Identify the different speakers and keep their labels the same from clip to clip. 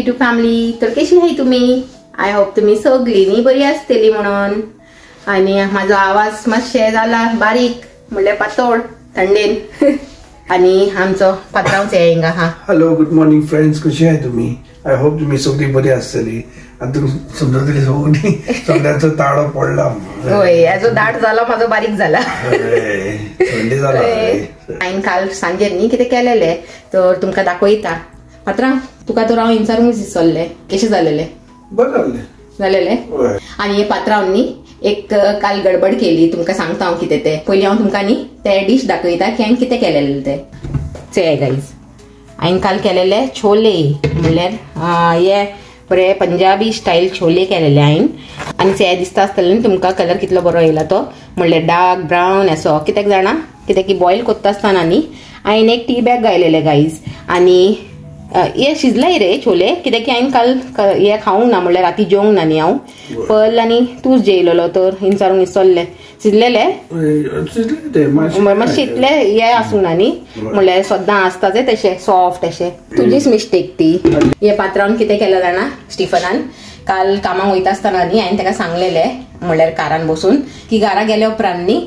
Speaker 1: YouTube family. तर कशी आहे तुम्ही? आय होप तुम्ही सगळींनी बरी आसतली म्हणून. आणि माझा आवाज मातशे जाला बारीक म्हणल्यार पातळ थंडेन. आणि आमचो पात्रांवचे हिंगा हा.
Speaker 2: हॅलो, गुड मॉर्निंग फ्रेंड्स, कशी आहे तुम्ही? आय होप तुम्ही सगळी बरी आसतली. आता समजा तरी सगळी सगळ्यांचो ताळो पडला.
Speaker 1: होय, याचो दाट जाला, माझो बारीक झाला.
Speaker 2: थंडी जाला.
Speaker 1: हांवें काल सांजे न्ही कितें केलेले तर तुमकां दाखयता. पात्रां, तुका तर हांव विचारूंक विसरले कशें जालेले.
Speaker 2: बरें
Speaker 1: जालेले. आणि हे पात्रांव न्ही एक काल गडबड केली, तुमकां सांगता हांव कितें ते. पयलीं हांव तुमकां न्ही ते डिश दाखयता की हांवें कितें केलेले ते. चे गाईज, हांवें काल केलेले छोले, म्हणल्यार हे बरे पंजाबी स्टाईल छोले केलेले हांवें. आनी ते दिसता आसतलें न्ही तुमकां कलर कितलो बरो येयला तो, म्हणल्यार डार्क ब्रावन असो. कित्याक जाणा, कित्याक की बॉयल करता आसतना न्ही हांवें एक टी बॅग घायलेले गाईज. आनी हे शिजलाय रे छोले, कित्याक की हांवें काल हे खावंक ना, म्हणल्यार राती जेवंक ना न्ही हांव. पल आनी तूंच जेयलेलो तर विचारूंक विसरले. शिजलेले मातशे इतले हे आसूं ना न्ही, म्हणल्यार सद्दां आसता ते तशें सॉफ्ट अशें. तुजीच मिस्टेक ती. हे पात्रांवन कितें केलें जाणा स्टिफनान, काल कामाक वयता आसतना न्ही हांवें ताका सांगलेले, म्हणल्यार कारान बसून की घरा गेल्या उपरांत न्ही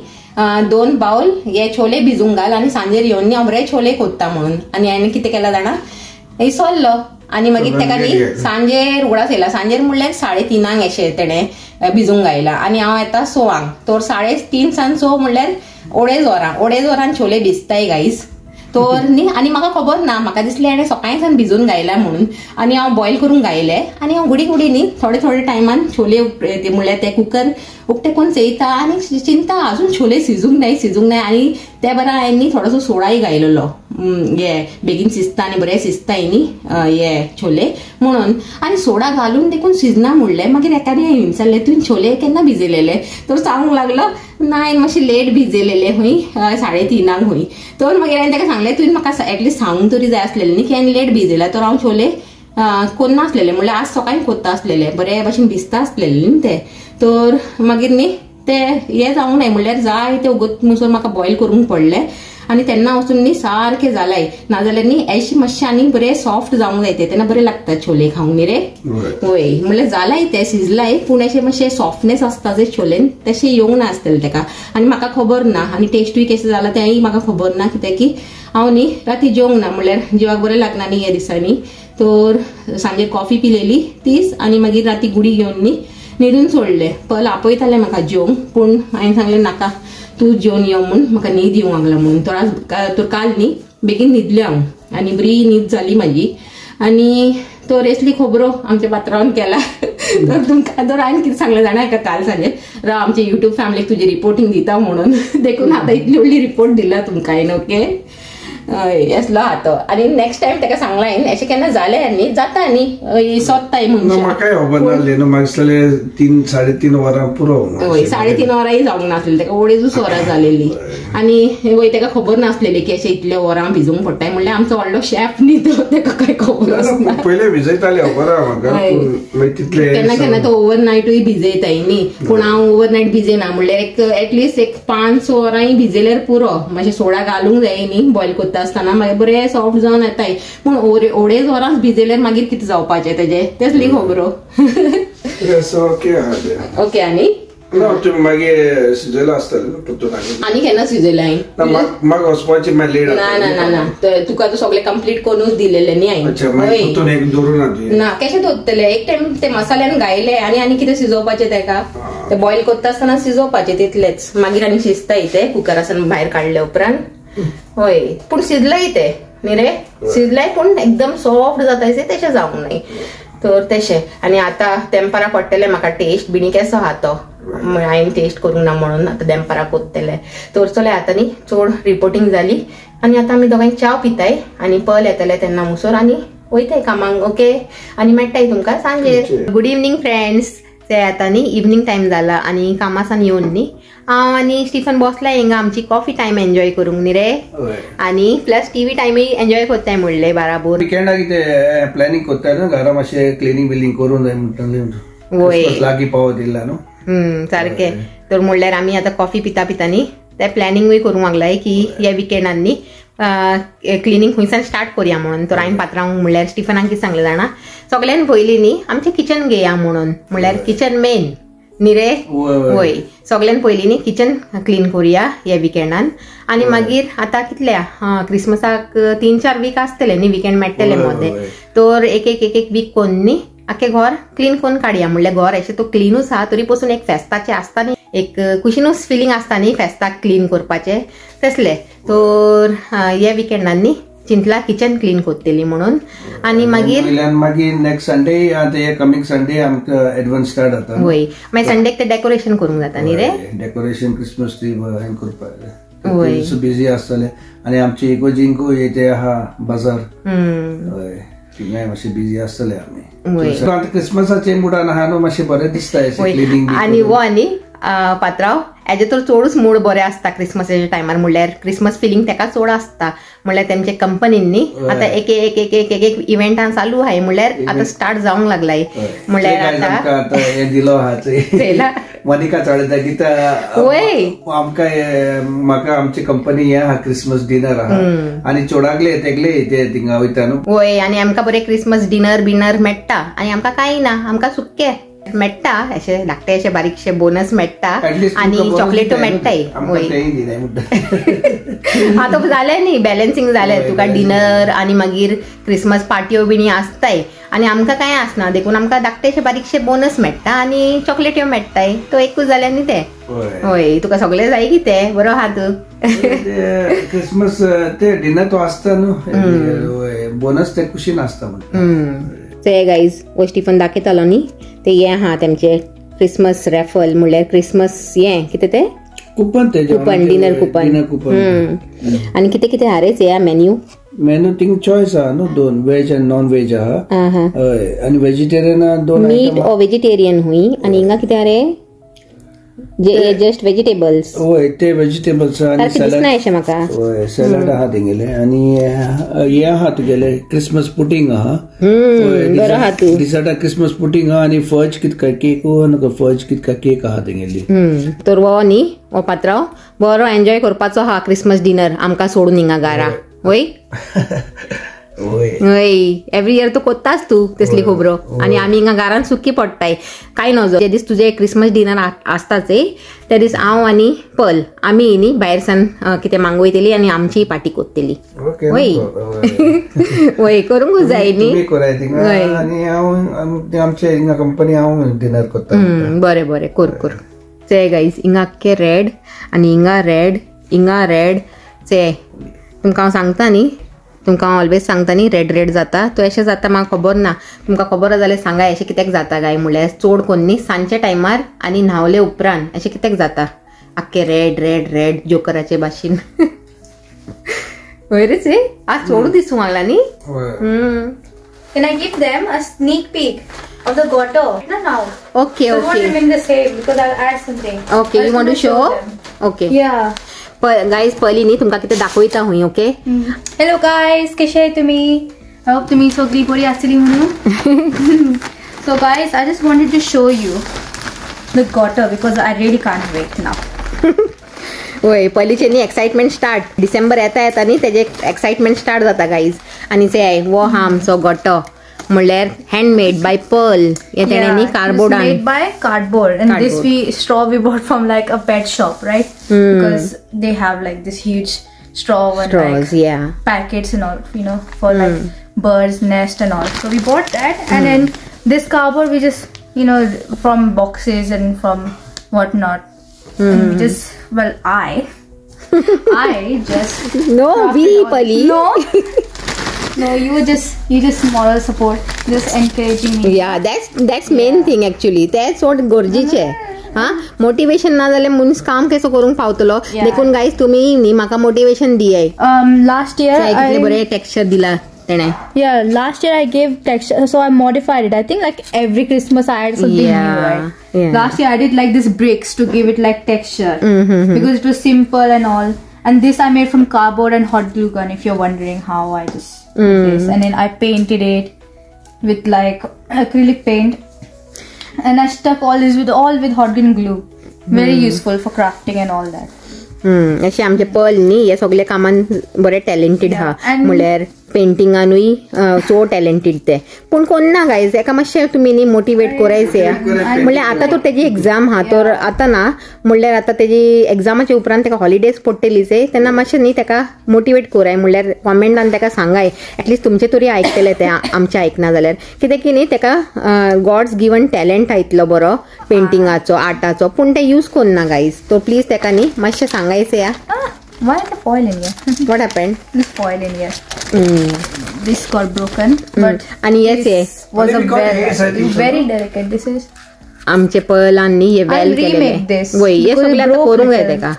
Speaker 1: 2 बाउल हे छोले भिजूंक घाल आनी सांजेर येवन न्ही हांव बरे छोले कोत्ता म्हणून. आनी हांवें कितें केलां जाणा, विसरलो. आनी मागीर ताका न्ही सांजेर उगडास येयला. सांजेर म्हणल्यार 3:30 अशें तेणें भिजूंक घायला. आनी हांव येता 6 तर 3:30 सावन 6 म्हणल्यार 2:30 वरान छोले भिजताय गाईज. तर न्ही आनी म्हाका खबर ना, म्हाका दिसलें हाणें सकाळीं सावन भिजून घायला म्हणून. आनी हांव बॉयल करून घायले आनी हांव गुडी न्ही थोडे टायमान छोले म्हणल्यार ते कुकर उक्ते करून चेयता आनी चिंता अजून छोले शिजूंक नाय. आनी त्या बरा हांवें न्ही थोडोसो सोडाय घायलेलो, हे बेगीन शिजता आनी बरें शिजताय न्ही हे छोले म्हणून. आनी सोडा घालून देखून शिजना म्हणलें. मागीर एकादी हांवें विचारलें, तुवें छोले केन्ना भिजयलेले? तर सांगूंक लागलो ना, हांवें मातशे लेट भिजयलेले खंय 3:30 खंय. तर मागीर हांवें ताका सांगलें, तुवें म्हाका एटलीस्ट सांगूंक तरी जाय आसलेलें न्ही की हांवें लेट भिजयला. तर हांव छोले कोन्ना आसलेले, म्हणल्यार आज सकाळीं कोत्ता आसलेले, बरे भशेन भिजता आसलेले न्ही ते. तर मागीर न्ही ते हे जावंक नाय, म्हणल्यार जाय ते उगत म्हणून म्हाका बॉयल करूंक पडले. आनी तेन्ना वचून न्ही सारखे जालाय. नाजाल्यार न्ही एशी मातशे आनी बरे सॉफ्ट जावंक जाय तेन्ना बरे लागता छोले खावंक न्ही रे. होय, म्हणल्यार जालाय ते शिजलाय, पूण अशें मातशे सॉफ्टनेस आसता जे छोलेन तशें येवंक ना आसतलें ताका. आनी म्हाका खबर ना, आनी टेस्टूय कशें जाला तेंय म्हाका खबर ना, कित्याक की हांव न्ही राती जेवंक ना, म्हणल्यार जिवाक बरें लागना न्ही ह्या दिसांनी. तर सांजेर कॉफी पिलेली तीच, आनी मागीर राती गुडी घेवन न्ही न्हिदून सोडले. पल आपयताले म्हाका जेवंक, पूण हांवें सांगलें नाका, तूं जेवन यो म्हूण, म्हाका न्हीद येवंक लागला म्हणून. तर काल न्ही बेगीन न्हिदलें हांव आनी बरी न्हीद जाली म्हाजी. आनी तर असली खबरो आमच्या पात्रांवन केला. तर तुमकां तर हांवें कितें सांगलें जाणा एका काल सांजेर, राव आमच्या युट्यूब फॅमिलीक तुजी रिपोर्टिंग दिता म्हणून. देखून आतां इतली व्हडली रिपोर्ट दिला तुमकां हांवें. ओके, असलो हा तो. आनी नेक्स्ट टायम ताका सांगला हांवें, अशें केन्ना जालें न्ही, जाता न्ही सोदताय म्हणून.
Speaker 2: म्हाकाय खबर नासलें न्हू, म्हाका दिसलें 3-3.5 वरां पुरो.
Speaker 1: हय, 3.5 वरांय जावंक नासलें ताका, 2.5 वरां जालेली. आनी वय ताका खबर नासलेली की अशें इतले वरां भिजूंक पडटाय. म्हणल्यार आमचो व्हडलो शेफ न्ही तो, ताका काय खबर आसना.
Speaker 2: पयले भिजयताले खबर आहा म्हाका,
Speaker 1: केन्ना तो ओवरनायटूय भिजयताय न्ही. पूण हांव ओवरनायट भिजयना, म्हणल्यार एटलीस्ट 5-6 वरांय भिजयल्यार पुरो. मातशें सोडा घालूंक जाय न्ही बॉयल करता आसतना, मागीर बरें सॉफ्ट जावन येताय. पूण 2.5 वरांच भिजयल्यार मागीर कितें जावपाचें तेजें, तेसली खबरो. ओके, आनी
Speaker 2: मागीर शिजयला आसतलें
Speaker 1: आनी केन्ना शिजयलें हांवें?
Speaker 2: म्हाका वचपाचें लेट.
Speaker 1: ना, तुका तो सगळें कंप्लीट करूनच दिलेलें न्ही हांवें. ना, कशें दवरतलें, एक टायम ते मसाल्यान घायले आनी कितें शिजोवपाचें ताका. ते बॉयल करता आसतना शिजोवपाचें तितलेंच, मागीर आनी शिजताय ते कुकरासान भायर काडले उपरांत. होय, पूण शिजलाय ते न्ही रे, शिजलाय पूण एकदम सॉफ्ट जाताय तशें जावंक नाय. तर तशें. आनी आतां दनपारा पडटलें म्हाका टेस्ट बिणी केसो आहा तो, हांवें टेस्ट करूंक ना म्हणून आतां दनपारा कोत्तलें. तर चले आतां न्ही चड रिपोर्टिंग जाली आनी आतां आमी दोगांय च्या पिताय आनी पल येतले तेन्ना मुसोर आनी वयताय कामांक. ओके, आनी मेळटाय तुमकां सांजेर. Good evening friends. ते आतां न्ही इवनिंग टायम जाला आनी कामासान येवन न्ही हांव आनी स्टिफन बसलाय हिंगा आमची कॉफी टायम एन्जॉय करूंक न्ही रे. आनी प्लस टीव्ही टायमूय एन्जॉय करताय म्हणलें बाराबोर.
Speaker 2: विकेंडाक कितें प्लॅनिंग करताय न्हू, घरा मातशें क्लिनिंग बिलिंग करूंक जाय म्हणटाले.
Speaker 1: वय
Speaker 2: लागीं पावत येयला न्हू.
Speaker 1: सारकें. तर म्हणल्यार आमी आतां कॉफी पिता न्ही ते प्लॅनिंगूय करूंक लागलाय की ह्या विकेंडांनी क्लिनिंग खंयसान स्टार्ट करूया म्हणून. तर हांवें पात्रांक म्हणल्यार स्टिफनाक कितें सांगलें जाणा, सगळ्यान पयलीं न्ही आमचें किचन घेया म्हणून. म्हणल्यार किचन मेन न्ही रे. वय सगळ्यान पयलीं न्ही किचन क्लीन करुया ह्या विकेंडान. आनी मागीर आतां कितल्या क्रिसमसाक 3-4 वीक आसतले न्ही, विकेंड मेळटले मदें. तर एक वीक कोन्न न्ही आख्खें घर क्लीन करून काडया. म्हणल्यार घर अशें तो क्लिनूच आहा तरी पसून एक फेस्ताचें आसता न्ही, एक कुशीनूच फिलींग आसता न्ही फेस्ताक क्लीन करपाचें तसलें. तर ह्या विकेंडान न्ही चिंतला किचन क्लीन करतली म्हणून. आनी मागीर
Speaker 2: नेक्स्ट संडे आतां कमिंग संडे आमकां एडवान्स स्टार्ट जाता.
Speaker 1: वय मागीर संडेक ते डेकोरेशन करूंक जाता न्ही रे.
Speaker 2: डेकोरेशन क्रिसमस ट्री हें करपाक बिजी आसतले. आनी आमची इगोजिंकूय येते आहा बाजार. थिंगाय मातशें बिजी आसतले आमी. आतां क्रिसमसाचे मुडान आहा न्हू मातशें बरें दिसता क्लिनिंग.
Speaker 1: आनी वो आनी पात्रांव हेजे तर चडूच मूड बरें आसता क्रिसमसाच्या टायमार. म्हणल्यार क्रिसमस फिलींग तेका चड आसता. म्हणल्यार तेमचे कंपनीन न्ही आतां एक इव्हेंटां चालू आहाय. म्हणल्यार आतां स्टार्ट जावंक लागलाय. म्हणल्यार आतां
Speaker 2: हें दिलो आहा मनिका चडयता कित्याक म्हाका आमची कंपनी हें आहा क्रिसमस डिनर आहा आनी चोडाकले तेगले ते थिंगा वयता न्हू.
Speaker 1: वय आनी आमकां बरें क्रिसमस डिनर मेळटा आनी आमकां कांय ना, आमकां सुक्कें मेळटा अशें धाकटे अशें बारीकशे बोनस मेळटा आनी चॉकलेटो मेळटाय. आतां जालें न्ही बॅलन्सिंग जालें तुका डिनर आनी मागीर क्रिसमस पार्ट्यो बिणी आसताय आनी आमकां कांय आसना. देखून आमकां धाकटेशे बारीकशे बोनस मेळटा आनी चॉकलेट्यो मेळटाय. तो एकूच जालें न्ही ते. हय तुका सगळें जाय कितें बरो आहा तूं.
Speaker 2: क्रिसमस ते डिनर तो आसता न्हू बोनस ते कुशीन आसता.
Speaker 1: ते गाईज वो स्टिफन दाखयतालो न्ही ते हें आहा तेमचे क्रिसमस रॅफल. म्हणल्यार क्रिसमस हें कितें ते
Speaker 2: कुपन
Speaker 1: डिनर कुपन. आनी कितें कितें आहा रे ह्या मेन्यू
Speaker 2: थिंग चॉयस आहा न्हू 2 वेज आनी नॉन वेज आहा. आनी वेजिटेरियन 2
Speaker 1: मीट ओ वेजिटेरियन हुई. आनी हिंगा कितें आहा रे जस्ट वेजिटेबल्स.
Speaker 2: होय ते वेजिटेबल्स आनी सॅलड आहा तेंगेले. आनी हे आहा तुगेले क्रिसमस पुडिंग आहा.
Speaker 1: बरो आहा तू
Speaker 2: दिसाटा क्रिसमस पुडिंग आहा आनी फज कितका केक फज कितका केक आहा तेंगेली.
Speaker 1: तर वो न्ही वो पात्रांव बरो एन्जॉय करपाचो आहा क्रिसमस डिनर आमकां सोडून हिंगा घरा. वय एव्हरी इयर तू कोत्तास तू तसली खोबरो आनी आमी हिंगा घरान सुकी पडटाय. कांय नजो जे दीस तुजे क्रिसमस डिनर आसताच त्या दीस हांव आनी पल आमी न्ही भायर सान कितें मागयतली आनी आमची पार्टी कोत्तली. वय वय करूंकूच जाय न्ही.
Speaker 2: आमचे हिंगा कंपनी हांव डिनर करता.
Speaker 1: बरें बरें कर चे गाईज हिंगा आख्खे रेड आनी हिंगा रेड चे तुमकां हांव सांगता न्ही तुमकां ऑलवेज सांगता न्ही रेड जाता. तो अशें जाता म्हाका खबर ना. तुमकां खबर जाल्यार सांगाय अशें कित्याक जाता काय. म्हणल्यार चड कोन्न न्ही सांजच्या टायमार आनी न्हावले उपरांत अशें कित्याक जाता आख्खे रेड जोकराचे भाशेन. वय रे आज चोडू दिसूंक लागला न्ही.
Speaker 3: Can I give them a sneak peek of the grotto? No, now.
Speaker 1: Okay.
Speaker 3: So I won't remain the same because I'll add something.
Speaker 1: Okay, you want to show? Okay.
Speaker 3: Yeah.
Speaker 1: Guys पहिली न्ही तुमकां कितें दाखयता हुंय. Okay
Speaker 3: Hello guys, कशे आहाय तुमी? I hope तुमी सगळी बरी आसतली म्हणून. So guys, I just wanted to show you the grotto because I really can't wait now.
Speaker 1: वय पयलींचे न्ही एक्साइटमेंट स्टार्ट डिसेंबर येता न्ही तेजे एक्साइटमेंट स्टार्ट जाता गाईज. आनी ते वो हा आमचो गोटो म्हणल्यार हँडमेड बाय पर्ल. हे तेणे न्ही कार्डबोर्डान
Speaker 3: made by cardboard and this straw we bought from like a pet shop, right? Because they have like this huge straw and
Speaker 1: straws,
Speaker 3: like packets and all, you know, for like birds nest and all. So we bought that and then this cardboard we just, you know, from boxes and from whatnot. And we just, well, I just
Speaker 1: no we Pali
Speaker 3: no you just moral support, just encouraging me.
Speaker 1: Yeah, that's main thing actually. That's what गरजेचे. Motivation ना जाल्यार मनीस काम कसो करूंक पावतलो. देखून guys तुमी न्ही म्हाका मोटिवेशन दियाय.
Speaker 3: Last year
Speaker 1: कितले बरे टेक्स्चर दिला तेणे.
Speaker 3: Yeah, last year I gave texture, so I modified it. I think like every Christmas I add something new, right? Yeah. Last year I did like this bricks to give it like texture because it was simple and all. And this I made from cardboard and hot glue gun. If you're wondering how I just did this, and then I painted it with like acrylic paint, and I stuck all this with hot glue. Very useful for crafting and all that.
Speaker 1: अशें आमचे पल न्ही हे सगळे कामान बरे talented हा म्हळ्यार पेंटिंगानूय चड टॅलेंटेड ते पूण कोन्ना गायज एका मातशें तुमी न्ही मोटिवेट कोरायचे म्हणल्यार आतां तर तेजी एग्जाम हा तर आतां ना म्हणल्यार आतां तेजी एग्जामाच्या उपरांत तेका हॉलिडेज पडटलीच तेन्ना मातशें न्ही तेका मोटिवेट कोराय म्हणल्यार कॉमेंटान तेका सांगाय एटलिस्ट तुमचे तरी आयकतले ते आमचे आयकना जाल्यार कित्याक की न्ही तेका गॉड्स गिवन टॅलेंट आयतलो बरो पेंटिंगाचो आर्टाचो पूण ते यूज कोन्ना गायज तो प्लीज तेका न्ही मातशें सांगायचें या.
Speaker 3: Why the foil in here?
Speaker 1: What happened?
Speaker 3: This foil in here. This got broken. But
Speaker 1: and yes,
Speaker 3: this was a very delicate. This is.
Speaker 1: आमचे पलांनी हे वेल केलेले. वय हे सगळे आता करून जाय तेका.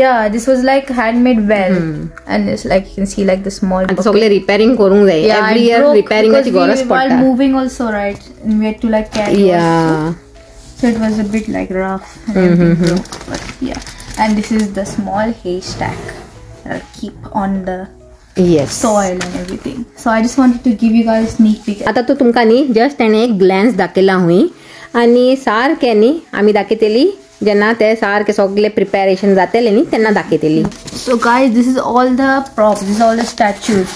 Speaker 3: Yeah, this was like handmade well, and it's like you can see like the small.
Speaker 1: आता सगळे रिपेअरिंग करून जाय. Every year repairingaची गरज पडटा.
Speaker 3: While moving also, right? And we had to like carry.
Speaker 1: Yeah.
Speaker 3: So it was a bit like rough. But yeah. And this is the small haystack that I'll keep on the soil and everything. So I just wanted to give you guys a sneak peek.
Speaker 1: आता तो तुमका न्ही just तेणे एक ग्लॅन्स दाखयला हुंय आनी सारके न्ही आमी दाखयतली जेन्ना ते सारके सगळे प्रिपॅरेशन जातले न्ही तेन्ना दाखयतली.
Speaker 3: So guys, this is all the props. This is all the statues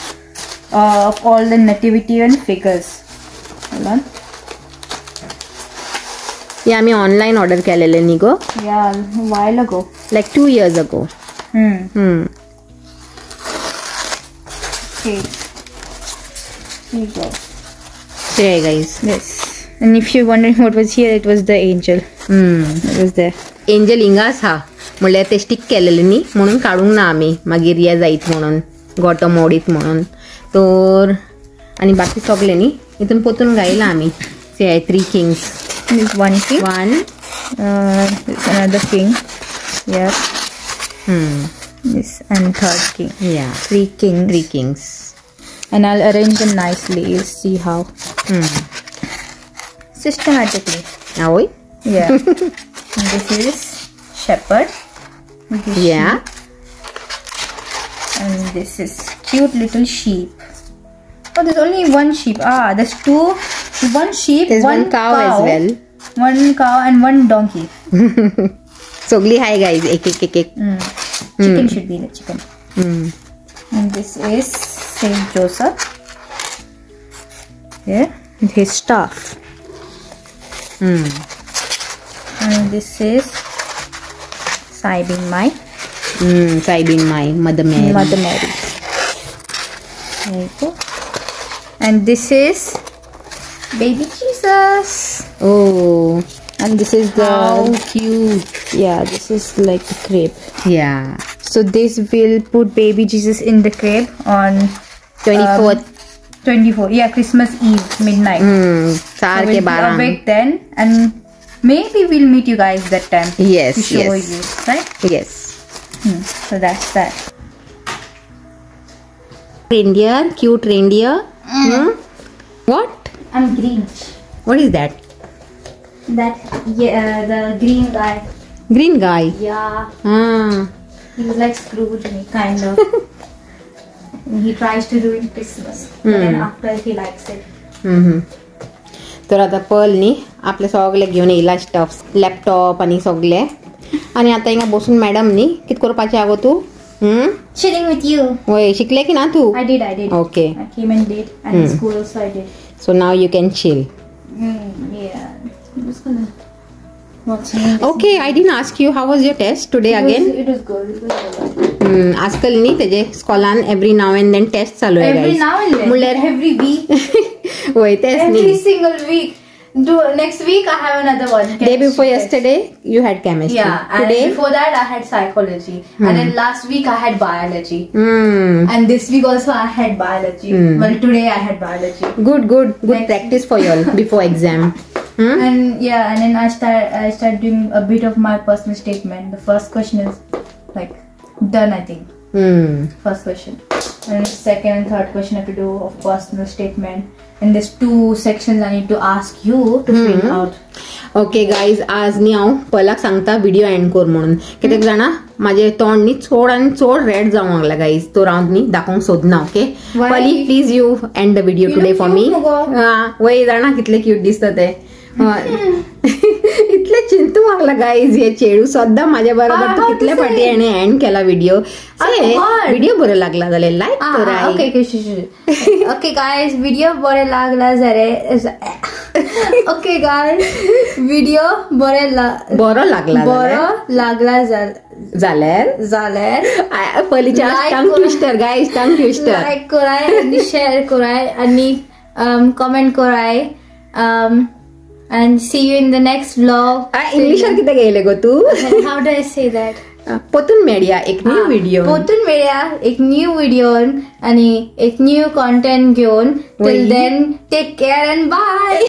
Speaker 3: of all the nativity and figures. Hold on.
Speaker 1: हे आमी ऑनलाइन ऑर्डर केलेले न्ही गो.
Speaker 3: Yeah, a while ago.
Speaker 1: Like 2 years ago.
Speaker 3: Okay. Here you go.
Speaker 1: There guys.
Speaker 3: Yes. And if you're wondering what was here, it was the angel. It was there.
Speaker 1: Angel हिंगाच हा म्हणल्यार ते stick केलेले न्ही म्हणून काडूंक ना आमी मागीर हे जायत म्हणून गोटो मोडीत म्हणून तर आनी बाकी सगळे न्ही हितून पोतून घायला आमी. से 3 kings.
Speaker 3: This one king. Another king. Yeah. This and third king.
Speaker 1: Yeah.
Speaker 3: 3 kings.
Speaker 1: 3 kings.
Speaker 3: And I'll arrange them nicely. You'll see how. Systematically.
Speaker 1: Oi?
Speaker 3: Yeah. And this is shepherd.
Speaker 1: Yeah.
Speaker 3: And this is cute little sheep. Oh, there's only one sheep. There's one sheep,
Speaker 1: there's one cow as well.
Speaker 3: One cow and one donkey.
Speaker 1: Sogli hi guys, ek.
Speaker 3: Chicken should be the chicken. And this is Saint Joseph. Here, with his staff. And this is Saibin Mai.
Speaker 1: Saibin Mai, Mother Mary.
Speaker 3: Mother Mary. There you go. And this is baby Jesus.
Speaker 1: Oh, and this is the
Speaker 3: how cute. Yeah, this is like the crib.
Speaker 1: Yeah.
Speaker 3: So this will put baby Jesus in the crib on
Speaker 1: 24th.
Speaker 3: 24. Yeah, Christmas Eve midnight. So we'll drop it then, and maybe we'll meet you guys that time.
Speaker 1: Yes.
Speaker 3: To show you, right?
Speaker 1: Yes.
Speaker 3: So that's that.
Speaker 1: Reindeer, cute reindeer. What?
Speaker 3: I'm Grinch.
Speaker 1: What is that?
Speaker 3: The green guy.
Speaker 1: Green guy.
Speaker 3: Yeah. He was like Scrooge, kind of. And he tries to do it Christmas, but then after he likes it.
Speaker 1: तर आता पल न्ही आपले सगळे घेवन येयला stuffs laptop आणि सगळे आणि आता हिंगा बसून मॅडम न्ही कित करपाचें आगो तू
Speaker 3: Chilling with you.
Speaker 1: वय शिकले की ना तू.
Speaker 3: I did.
Speaker 1: Okay.
Speaker 3: I came and did, and in school also I did.
Speaker 1: So now you can chill.
Speaker 3: Yeah. I'm just gonna watch.
Speaker 1: Okay, I didn't ask you how was your test today again.
Speaker 3: It was good. It was good.
Speaker 1: आजकाल न्ही तेजे स्कॉलान every now and then test चालू आहे
Speaker 3: Every now and then.
Speaker 1: म्हणल्यार
Speaker 3: Every week.
Speaker 1: वय तेच न्ही.
Speaker 3: Every single week. Next week I have another one.
Speaker 1: Day before yesterday you had chemistry.
Speaker 3: Yeah, and
Speaker 1: today
Speaker 3: before that I had psychology, and then last week I had biology,
Speaker 1: and
Speaker 3: this week also I had biology. Well, today I had biology.
Speaker 1: Good practice for you all before exam.
Speaker 3: And yeah, and then I start doing a bit of my personal statement. The first question is like done, I think. First question, and second and third question I have to do of personal statement. And there's 2 sections I need to ask you to fill out.
Speaker 1: Okay guys आज न्ही हांव पलाक सांगता video end कर म्हणून कित्याक जाणा माझे तोंड न्ही चड आनी चड रेड जावंक लागला गाईज तो हांव न्ही दाखोवंक सोदना. ओके पली please you end the video today for me. वय जाणा कितले क्यूट दिसता ते इतले चिंतू लागला गाईज हे चेडू सुद्धा माझ्या बरोबर तू कितल्या फाटी याने एंड केला व्हिडिओ व्हिडिओ बरो लागला जाल्यार लायक करा.
Speaker 3: ओके गायज व्हिडिओ बरो लागला जाल्यार ओके गायज व्हिडिओ बरो लागला जाल्यार
Speaker 1: पयलींच्या tongue twister guys tongue twister
Speaker 3: like कराय आनी शेअर कराय आनी कमेंट कराय and see you in the next vlog.
Speaker 1: इंग्लिशात किती गेले गो तू?
Speaker 3: How do I say that?
Speaker 1: पोतून मेळया एक न्यू व्हिडिओ.
Speaker 3: पोतून मेळया एक न्यू व्हिडिओ आणि एक न्यू कंटेंट घेऊन. Till then, take care and bye.